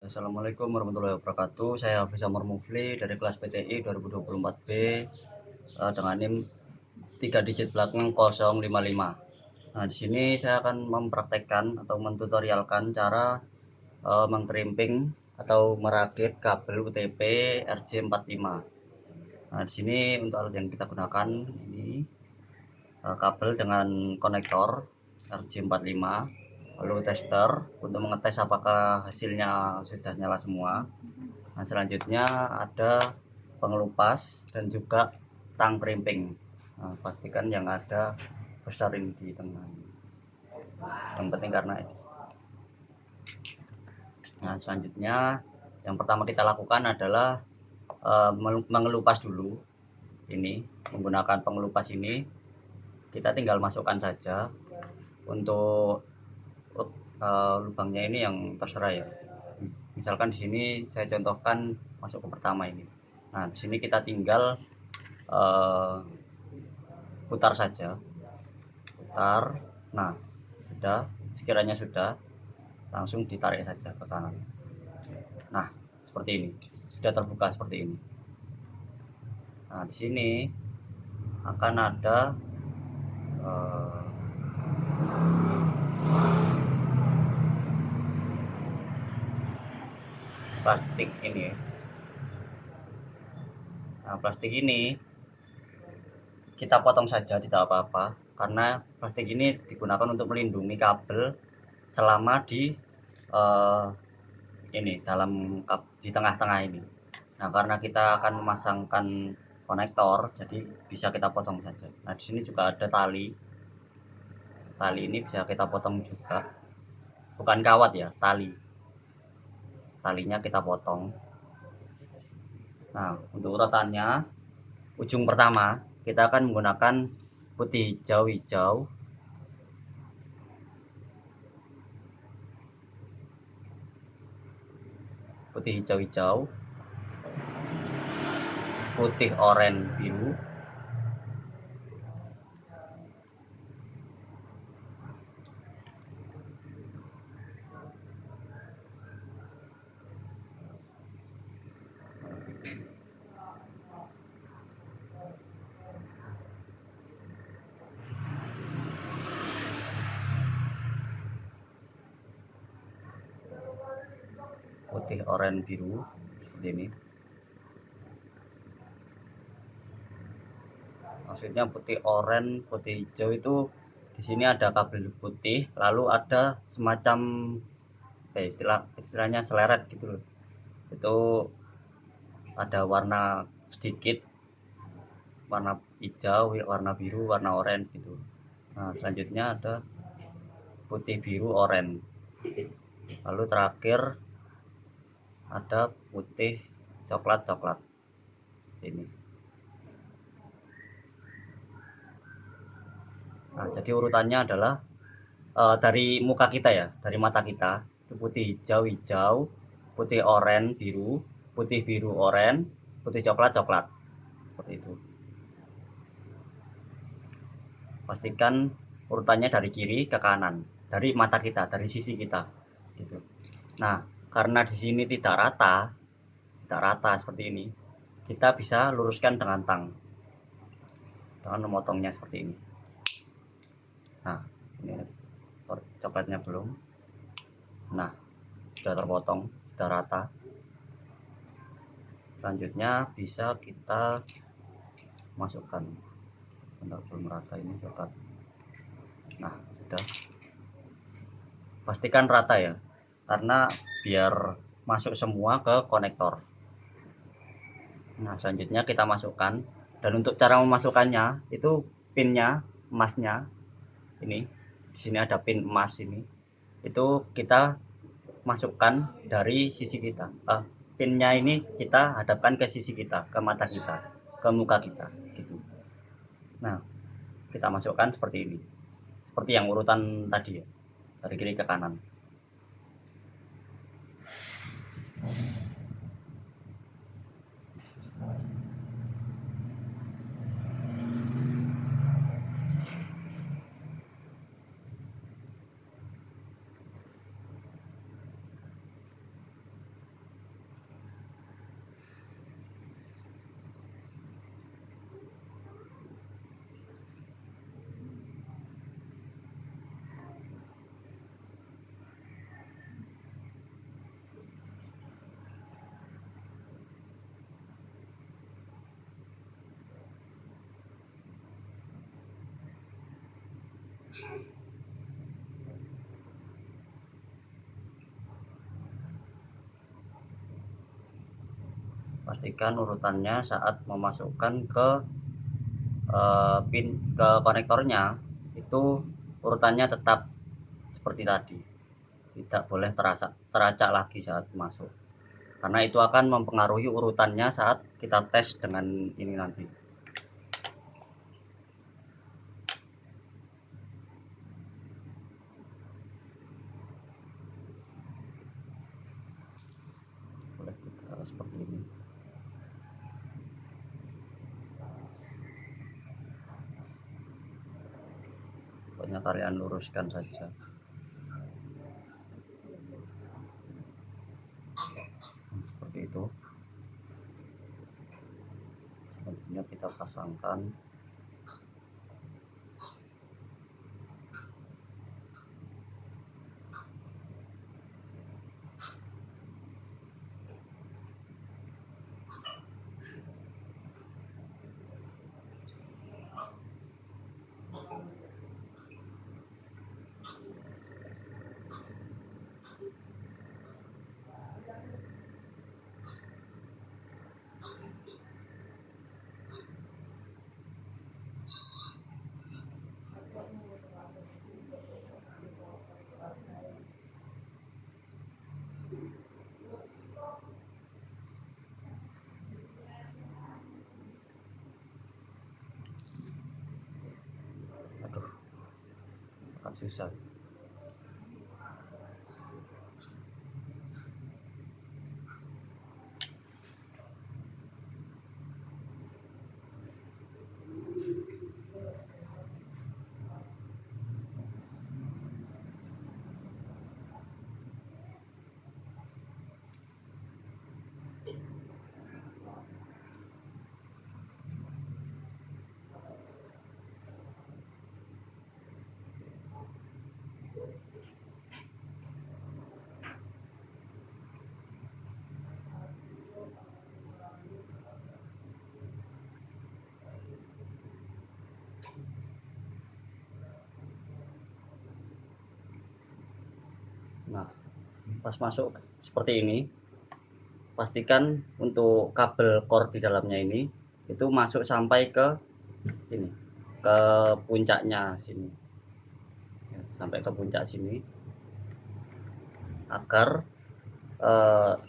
Assalamualaikum warahmatullahi wabarakatuh. Saya Hafiz Amar Mufli dari kelas PTI 2024B dengan NIM 3 digit belakang 055. Nah, di sini saya akan mempraktekkan atau mentutorialkan cara mengkrimping atau merakit kabel UTP RJ45. Nah, di sini untuk alat yang kita gunakan ini kabel dengan konektor RJ45, lalu tester untuk mengetes apakah hasilnya sudah nyala semua. Nah, selanjutnya ada pengelupas dan juga tang krimping. Nah, pastikan yang ada besar ini di tengah. Yang penting karena selanjutnya yang pertama kita lakukan adalah mengelupas dulu. Ini menggunakan pengelupas ini kita tinggal masukkan saja. Untuk lubangnya ini yang terserah ya. Misalkan di sini saya contohkan masuk ke pertama ini. Nah, di sini kita tinggal putar saja, putar. Nah, sudah, sekiranya sudah, langsung ditarik saja ke kanan. Nah, seperti ini, sudah terbuka seperti ini. Nah, di sini akan ada plastik ini. Nah, plastik ini kita potong saja, tidak apa-apa, karena plastik ini digunakan untuk melindungi kabel selama di ini di tengah-tengah ini. Nah, karena kita akan memasangkan konektor, jadi bisa kita potong saja. Nah, di sini juga ada tali. Tali ini bisa kita potong juga. Bukan kawat ya, tali. Talinya kita potong. Nah, untuk urutannya, ujung pertama kita akan menggunakan putih hijau-hijau. Putih hijau-hijau. Putih oranye biru. Putih oranye biru seperti ini. Maksudnya putih oranye, putih hijau itu di sini ada kabel putih, lalu ada semacam istilahnya seleret gitu loh. Itu ada warna sedikit, warna hijau, warna biru, warna oranye gitu. Nah, selanjutnya ada putih biru oranye. Lalu terakhir ada putih coklat ini. Nah, jadi urutannya adalah dari muka kita ya, dari mata kita itu putih hijau, putih oranye biru, putih biru oranye, putih coklat seperti itu. Pastikan urutannya dari kiri ke kanan, dari mata kita, dari sisi kita gitu. Nah, karena di sini tidak rata seperti ini, kita bisa luruskan dengan tang, dengan memotongnya seperti ini. Nah, ini coklatnya belum. Nah, sudah terpotong, sudah rata. Selanjutnya bisa kita masukkan. Bentar, belum rata ini coklat. Nah, sudah. Pastikan rata ya, karena biar masuk semua ke konektor. Nah, selanjutnya kita masukkan. Dan untuk cara memasukkannya itu pinnya, emasnya ini. Di sini ada pin emas ini. Itu kita masukkan dari sisi kita. Pinnya ini kita hadapkan ke sisi kita, ke mata kita, ke muka kita gitu. Nah, kita masukkan seperti ini. Seperti yang urutan tadi ya, dari kiri ke kanan. Pastikan urutannya saat memasukkan ke pin ke konektornya itu urutannya tetap seperti tadi, tidak boleh teracak lagi saat masuk, karena itu akan mempengaruhi urutannya saat kita tes dengan ini nanti. Boleh kita seperti ini. Pokoknya kalian luruskan saja. Seperti itu. Selanjutnya kita pasangkan. Aduh, akan susah. Nah, pas masuk seperti ini, pastikan untuk kabel core di dalamnya ini itu masuk sampai ke ini, ke puncaknya sini, ya, sampai ke puncak sini, agar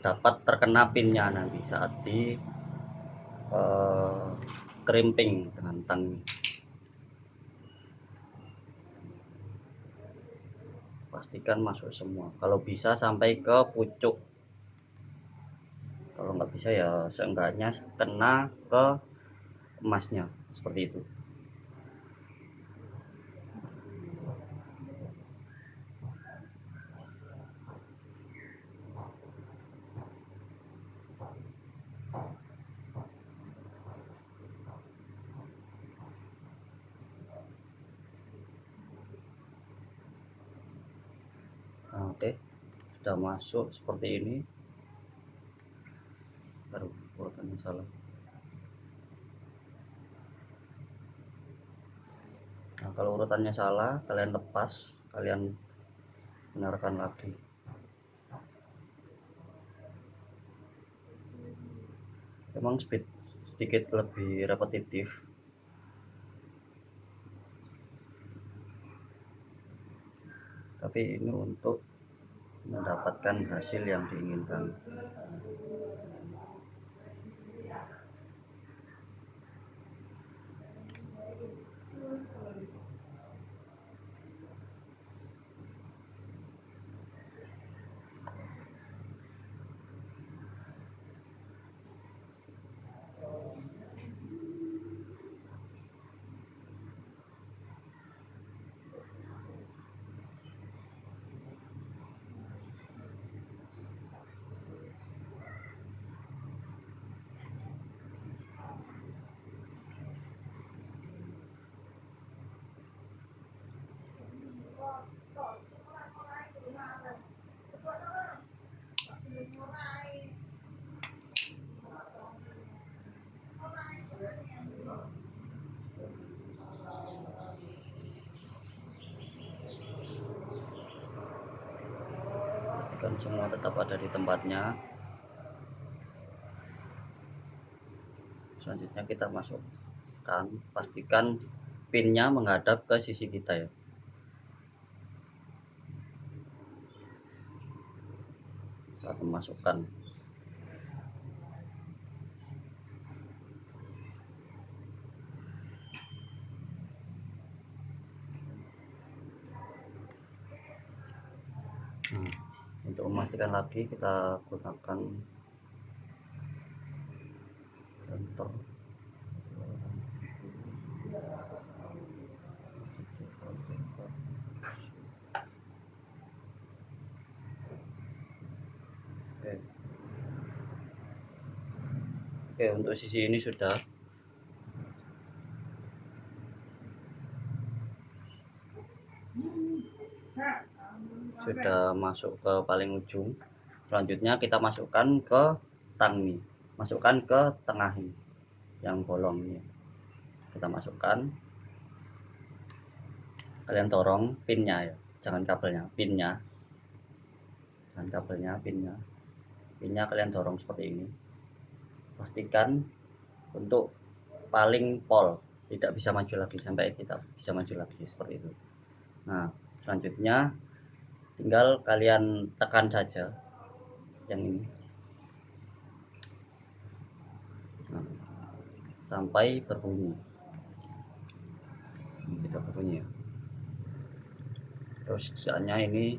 dapat terkena pinnya nanti saat di crimping dengan tang. Pastikan masuk semua, kalau bisa sampai ke pucuk, kalau nggak bisa ya seenggaknya kena ke emasnya, seperti itu. Nah, oke, sudah masuk seperti ini. Baru urutannya salah. Nah, kalau urutannya salah, kalian lepas, kalian benarkan lagi. Memang speed sedikit lebih repetitif, tapi ini untuk mendapatkan hasil yang diinginkan. semua tetap ada di tempatnya. Selanjutnya kita masukkan, pastikan pinnya menghadap ke sisi kita ya. Saat memasukkan, untuk memastikan lagi kita gunakan center. Oke, untuk sisi ini sudah masuk ke paling ujung. Selanjutnya kita masukkan ke tang ini, masukkan ke tengah ini yang bolong ini, kita masukkan. Kalian dorong pinnya ya, jangan kabelnya, pinnya, jangan kabelnya, pinnya kalian dorong seperti ini. Pastikan untuk paling pol, tidak bisa maju lagi sampai kita bisa maju lagi seperti itu. Nah, selanjutnya tinggal kalian tekan saja yang ini, nah, sampai berbunyi. Tidak berbunyi ya. Terus sisanya ini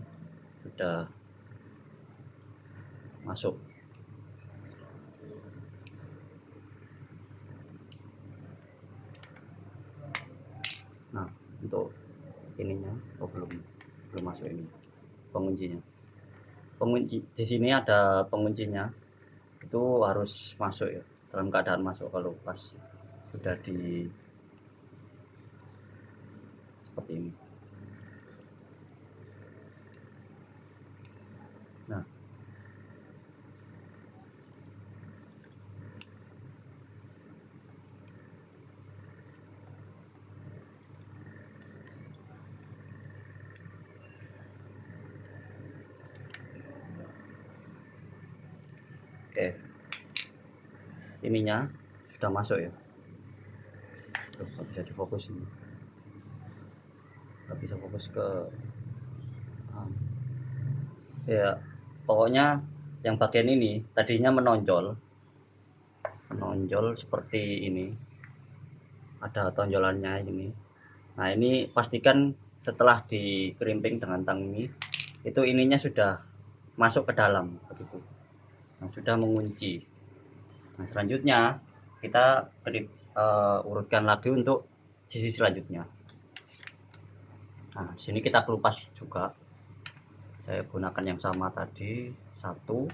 sudah masuk. Nah, untuk ininya belum masuk ini penguncinya. Pengunci di sini ada penguncinya, itu harus masuk ya, dalam keadaan masuk. Kalau pas sudah di seperti ini. Nah, oke, ininya sudah masuk ya. Tuh, nggak bisa difokus ini, nggak bisa fokus ke ya. Pokoknya yang bagian ini tadinya menonjol seperti ini, ada tonjolannya ini. Nah, ini pastikan setelah dikerimping dengan tang ini, itu ininya sudah masuk ke dalam begitu. Nah, sudah mengunci. Nah, selanjutnya kita urutkan lagi untuk sisi selanjutnya. Nah, sini kita kelupas juga. Saya gunakan yang sama tadi, satu,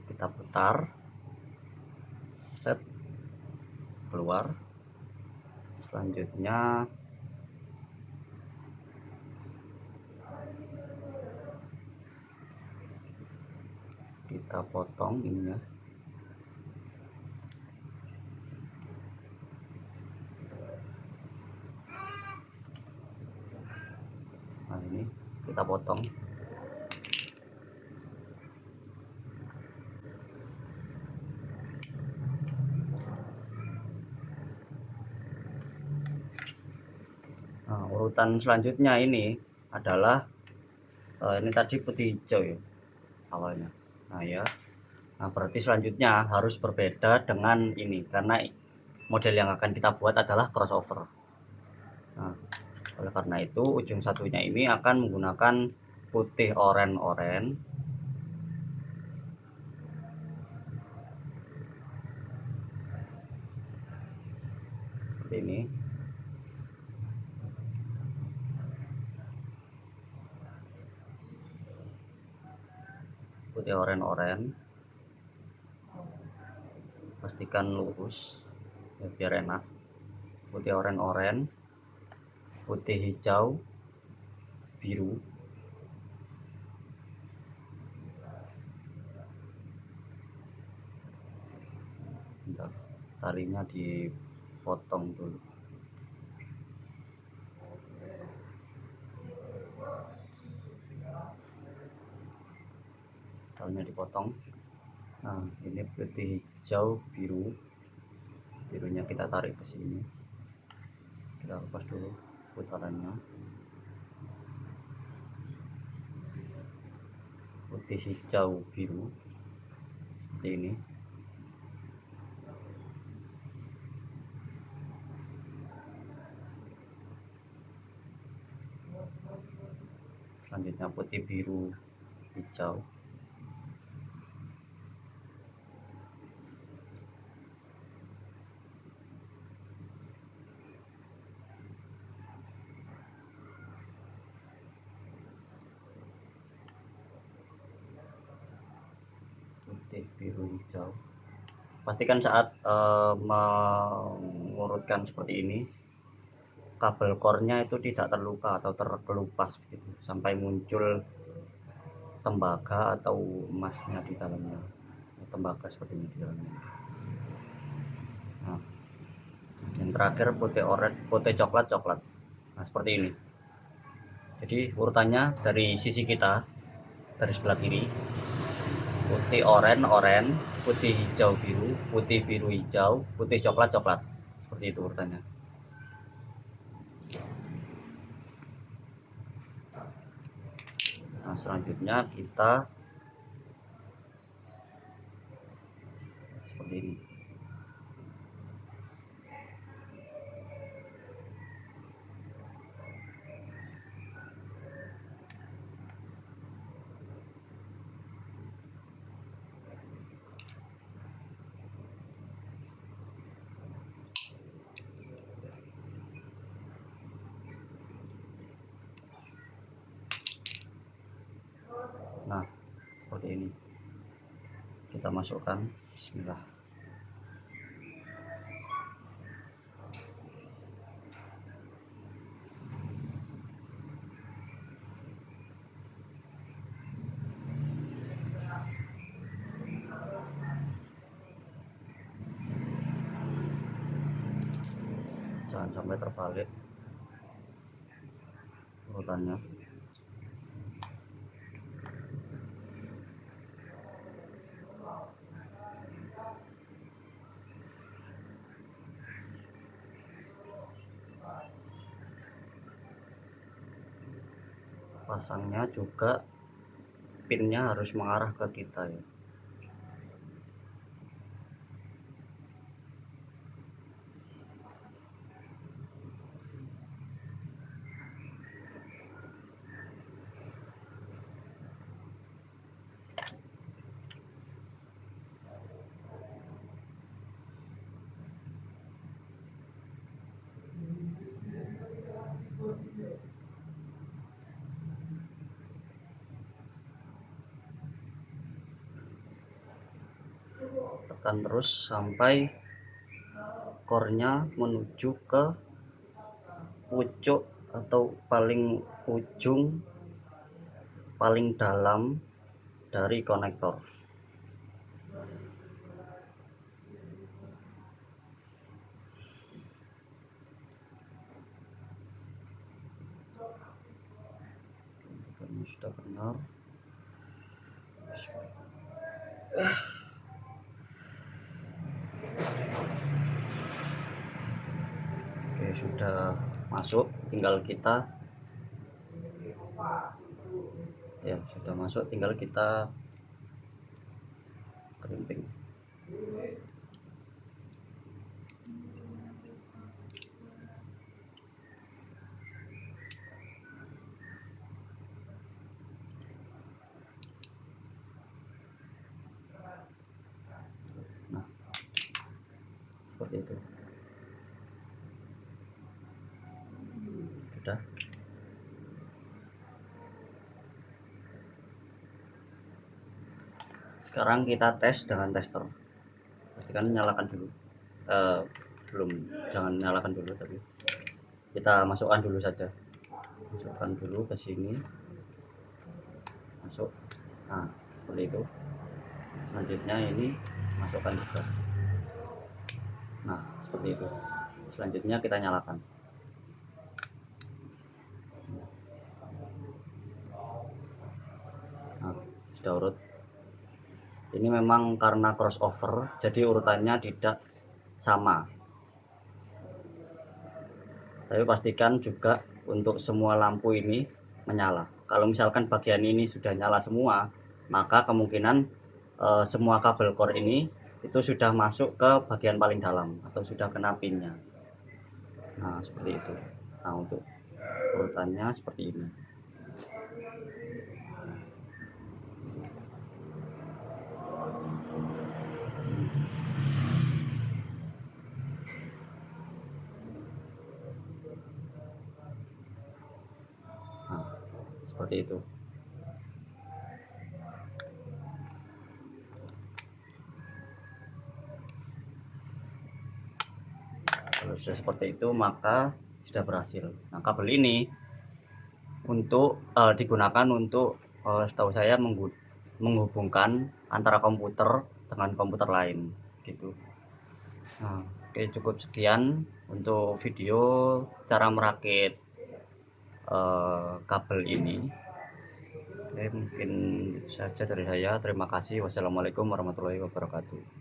kita putar, set, keluar. Selanjutnya kita potong ininya. Nah, ini kita potong. Nah, urutan selanjutnya ini adalah ini tadi putih hijau ya awalnya. Nah ya, nah berarti selanjutnya harus berbeda dengan ini, karena model yang akan kita buat adalah crossover. Nah, oleh karena itu ujung satunya ini akan menggunakan putih oren seperti ini. Putih oren, pastikan lurus ya, biar enak. Putih oren, putih hijau, biru. Bentar, talinya dipotong dulu. dipotong. Nah, ini putih, hijau, biru. Birunya kita tarik ke sini, kita lepas dulu putarannya. Putih, hijau, biru seperti ini. Selanjutnya putih, biru, hijau. Putih, biru, hijau. Pastikan saat mengurutkan seperti ini, kabel core-nya itu tidak terluka atau terkelupas begitu, sampai muncul tembaga atau emasnya di dalamnya. Tembaga seperti ini di dalamnya. Nah, yang terakhir putih oranye, putih coklat. Nah, seperti ini. Jadi urutannya dari sisi kita, dari sebelah kiri, putih oranye, putih hijau biru, putih biru hijau, putih coklat. Seperti itu urutannya. Nah, selanjutnya kita seperti ini. Nah, seperti ini. Kita masukkan, bismillah. Jangan sampai terbalik urutannya. Pasangnya juga pinnya harus mengarah ke kita ya. Tekan terus sampai core-nya menuju ke pucuk atau paling ujung, paling dalam dari konektor. Ini sudah benar. Oke, sudah masuk, tinggal kita ya, sudah masuk, tinggal kita kerimping. Nah, seperti itu. Sudah. Sekarang kita tes dengan tester. Pastikan nyalakan dulu. Belum, jangan nyalakan dulu, tapi kita masukkan dulu saja. Masukkan dulu ke sini. Masuk. Nah, seperti itu. Selanjutnya ini masukkan juga. Nah, seperti itu. Selanjutnya kita nyalakan. Nah, sudah urut. Ini memang karena crossover, jadi urutannya tidak sama. Tapi pastikan juga untuk semua lampu ini menyala. Kalau misalkan bagian ini sudah nyala semua, maka kemungkinan semua kabel core ini itu sudah masuk ke bagian paling dalam atau sudah kena pinnya. Nah, seperti itu. Nah, untuk urutannya seperti ini. Nah, seperti itu. Kalau sudah seperti itu maka sudah berhasil. Nah, kabel ini untuk digunakan untuk setahu saya menghubungkan antara komputer dengan komputer lain gitu. Nah, oke, cukup sekian untuk video cara merakit kabel ini. Oke, mungkin itu saja dari saya. Terima kasih. Wassalamualaikum warahmatullahi wabarakatuh.